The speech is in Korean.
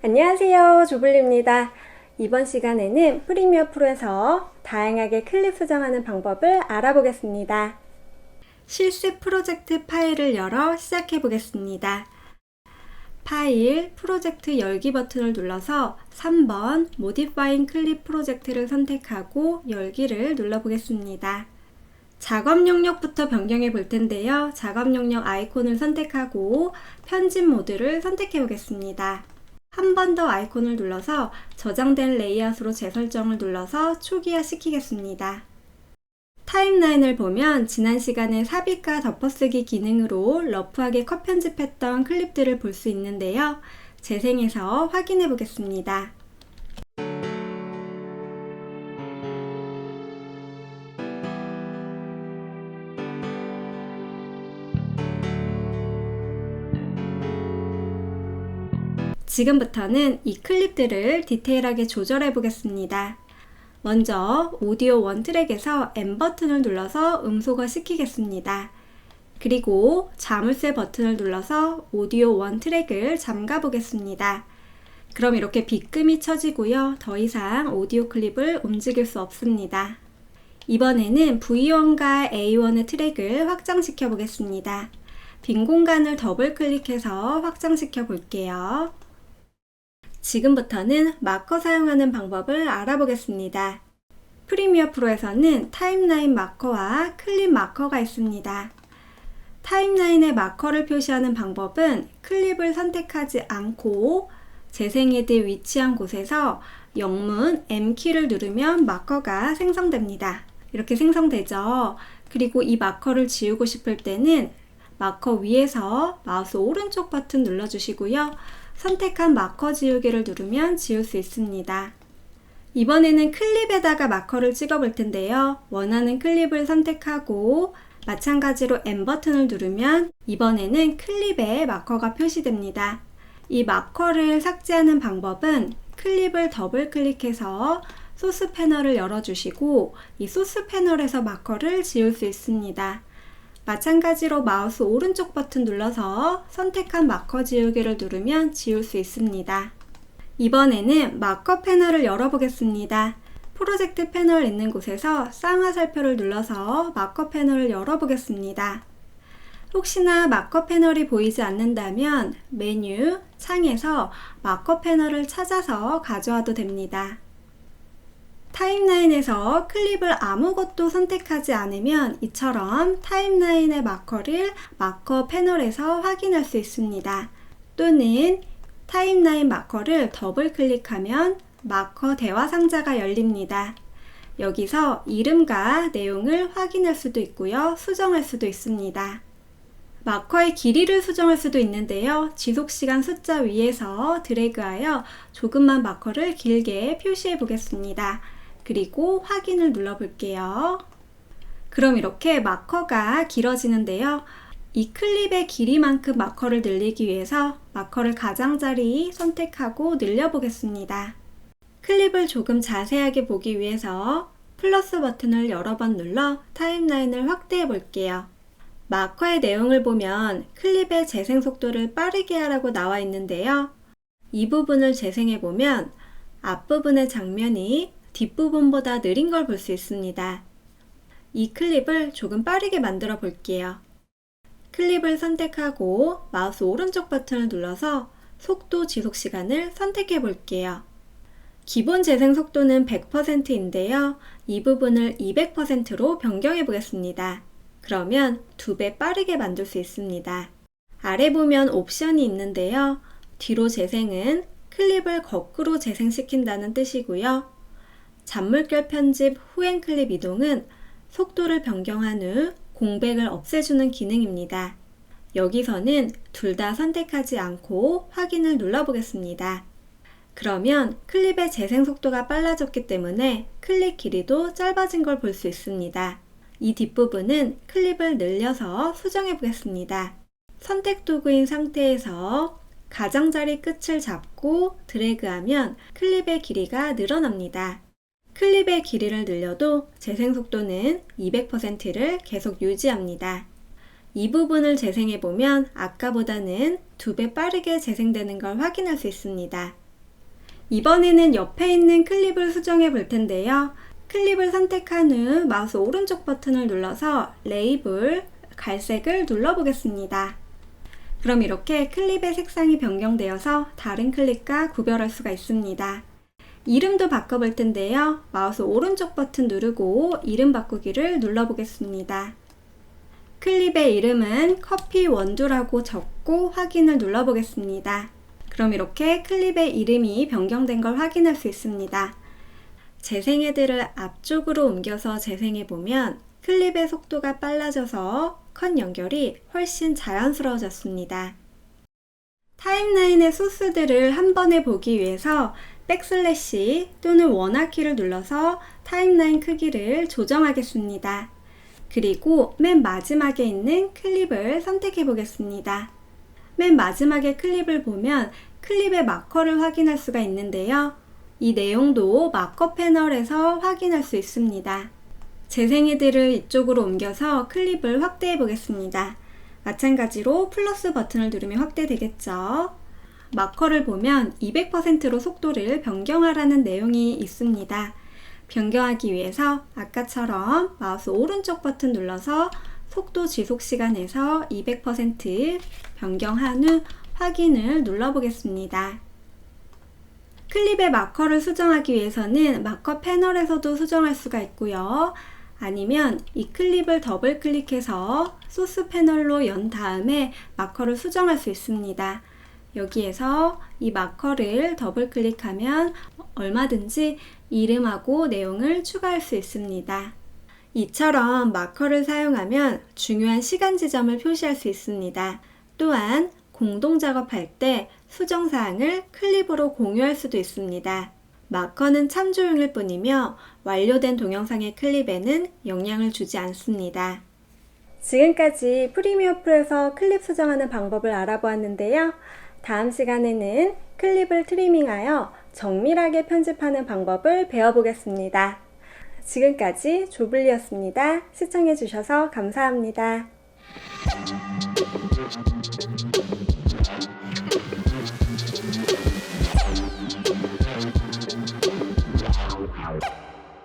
안녕하세요, 조블리입니다. 이번 시간에는 프리미어 프로에서 다양하게 클립 수정하는 방법을 알아보겠습니다. 실습 프로젝트 파일을 열어 시작해 보겠습니다. 파일, 프로젝트 열기 버튼을 눌러서 3번 Modifying Clip 프로젝트를 선택하고 열기를 눌러보겠습니다. 작업 영역부터 변경해 볼 텐데요. 작업 영역 아이콘을 선택하고 편집 모드를 선택해 보겠습니다. 한 번 더 아이콘을 눌러서 저장된 레이아웃으로 재설정을 눌러서 초기화 시키겠습니다. 타임라인을 보면 지난 시간에 삽입과 덮어쓰기 기능으로 러프하게 컷 편집했던 클립들을 볼 수 있는데요. 재생해서 확인해 보겠습니다. 지금부터는 이 클립들을 디테일하게 조절해 보겠습니다. 먼저 오디오 원 트랙에서 M 버튼을 눌러서 음소거 시키겠습니다. 그리고 자물쇠 버튼을 눌러서 오디오 원 트랙을 잠가 보겠습니다. 그럼 이렇게 빗금이 쳐지고요. 더 이상 오디오 클립을 움직일 수 없습니다. 이번에는 V1과 A1의 트랙을 확장시켜 보겠습니다. 빈 공간을 더블 클릭해서 확장시켜 볼게요. 지금부터는 마커 사용하는 방법을 알아보겠습니다. 프리미어 프로에서는 타임라인 마커와 클립 마커가 있습니다. 타임라인에 마커를 표시하는 방법은 클립을 선택하지 않고 재생 헤드에 위치한 곳에서 영문 M키를 누르면 마커가 생성됩니다. 이렇게 생성되죠. 그리고 이 마커를 지우고 싶을 때는 마커 위에서 마우스 오른쪽 버튼 눌러주시고요. 선택한 마커 지우기를 누르면 지울 수 있습니다. 이번에는 클립에다가 마커를 찍어 볼 텐데요. 원하는 클립을 선택하고 마찬가지로 M 버튼을 누르면 이번에는 클립에 마커가 표시됩니다. 이 마커를 삭제하는 방법은 클립을 더블 클릭해서 소스 패널을 열어주시고 이 소스 패널에서 마커를 지울 수 있습니다. 마찬가지로 마우스 오른쪽 버튼 눌러서 선택한 마커 지우기를 누르면 지울 수 있습니다. 이번에는 마커 패널을 열어보겠습니다. 프로젝트 패널 있는 곳에서 쌍화살표를 눌러서 마커 패널을 열어보겠습니다. 혹시나 마커 패널이 보이지 않는다면 메뉴, 창에서 마커 패널을 찾아서 가져와도 됩니다. 타임라인에서 클립을 아무것도 선택하지 않으면 이처럼 타임라인의 마커를 마커 패널에서 확인할 수 있습니다. 또는 타임라인 마커를 더블 클릭하면 마커 대화 상자가 열립니다. 여기서 이름과 내용을 확인할 수도 있고요. 수정할 수도 있습니다. 마커의 길이를 수정할 수도 있는데요. 지속시간 숫자 위에서 드래그하여 조금만 마커를 길게 표시해 보겠습니다. 그리고 확인을 눌러 볼게요. 그럼 이렇게 마커가 길어지는데요. 이 클립의 길이만큼 마커를 늘리기 위해서 마커를 가장자리 선택하고 늘려 보겠습니다. 클립을 조금 자세하게 보기 위해서 플러스 버튼을 여러 번 눌러 타임라인을 확대해 볼게요. 마커의 내용을 보면 클립의 재생 속도를 빠르게 하라고 나와 있는데요. 이 부분을 재생해 보면 앞부분의 장면이 뒷부분보다 느린 걸 볼 수 있습니다. 이 클립을 조금 빠르게 만들어 볼게요. 클립을 선택하고 마우스 오른쪽 버튼을 눌러서 속도 지속 시간을 선택해 볼게요. 기본 재생 속도는 100%인데요. 이 부분을 200%로 변경해 보겠습니다. 그러면 2배 빠르게 만들 수 있습니다. 아래 보면 옵션이 있는데요. 뒤로 재생은 클립을 거꾸로 재생시킨다는 뜻이고요. 잔물결 편집 후행 클립 이동은 속도를 변경한 후 공백을 없애주는 기능입니다. 여기서는 둘 다 선택하지 않고 확인을 눌러보겠습니다. 그러면 클립의 재생 속도가 빨라졌기 때문에 클립 길이도 짧아진 걸 볼 수 있습니다. 이 뒷부분은 클립을 늘려서 수정해 보겠습니다. 선택 도구인 상태에서 가장자리 끝을 잡고 드래그하면 클립의 길이가 늘어납니다. 클립의 길이를 늘려도 재생 속도는 200%를 계속 유지합니다. 이 부분을 재생해보면 아까보다는 2배 빠르게 재생되는 걸 확인할 수 있습니다. 이번에는 옆에 있는 클립을 수정해 볼 텐데요. 클립을 선택한 후 마우스 오른쪽 버튼을 눌러서 레이블 갈색을 눌러보겠습니다. 그럼 이렇게 클립의 색상이 변경되어서 다른 클립과 구별할 수가 있습니다. 이름도 바꿔볼 텐데요. 마우스 오른쪽 버튼 누르고 이름 바꾸기를 눌러보겠습니다. 클립의 이름은 커피 원두라고 적고 확인을 눌러보겠습니다. 그럼 이렇게 클립의 이름이 변경된 걸 확인할 수 있습니다. 재생 헤드를 앞쪽으로 옮겨서 재생해보면 클립의 속도가 빨라져서 컷 연결이 훨씬 자연스러워졌습니다. 타임라인의 소스들을 한 번에 보기 위해서 백슬래시 또는 원화키를 눌러서 타임라인 크기를 조정하겠습니다. 그리고 맨 마지막에 있는 클립을 선택해 보겠습니다. 맨 마지막에 클립을 보면 클립의 마커를 확인할 수가 있는데요. 이 내용도 마커 패널에서 확인할 수 있습니다. 재생 헤드를 이쪽으로 옮겨서 클립을 확대해 보겠습니다. 마찬가지로 플러스 버튼을 누르면 확대되겠죠. 마커를 보면 200%로 속도를 변경하라는 내용이 있습니다. 변경하기 위해서 아까처럼 마우스 오른쪽 버튼 눌러서 속도 지속 시간에서 200% 변경한 후 확인을 눌러보겠습니다. 클립의 마커를 수정하기 위해서는 마커 패널에서도 수정할 수가 있고요. 아니면 이 클립을 더블 클릭해서 소스 패널로 연 다음에 마커를 수정할 수 있습니다. 여기에서 이 마커를 더블 클릭하면 얼마든지 이름하고 내용을 추가할 수 있습니다. 이처럼 마커를 사용하면 중요한 시간 지점을 표시할 수 있습니다. 또한 공동 작업할 때 수정사항을 클립으로 공유할 수도 있습니다. 마커는 참조용일 뿐이며 완료된 동영상의 클립에는 영향을 주지 않습니다. 지금까지 프리미어 프로에서 클립 수정하는 방법을 알아보았는데요. 다음 시간에는 클립을 트리밍하여 정밀하게 편집하는 방법을 배워보겠습니다. 지금까지 조블리였습니다. 시청해주셔서 감사합니다.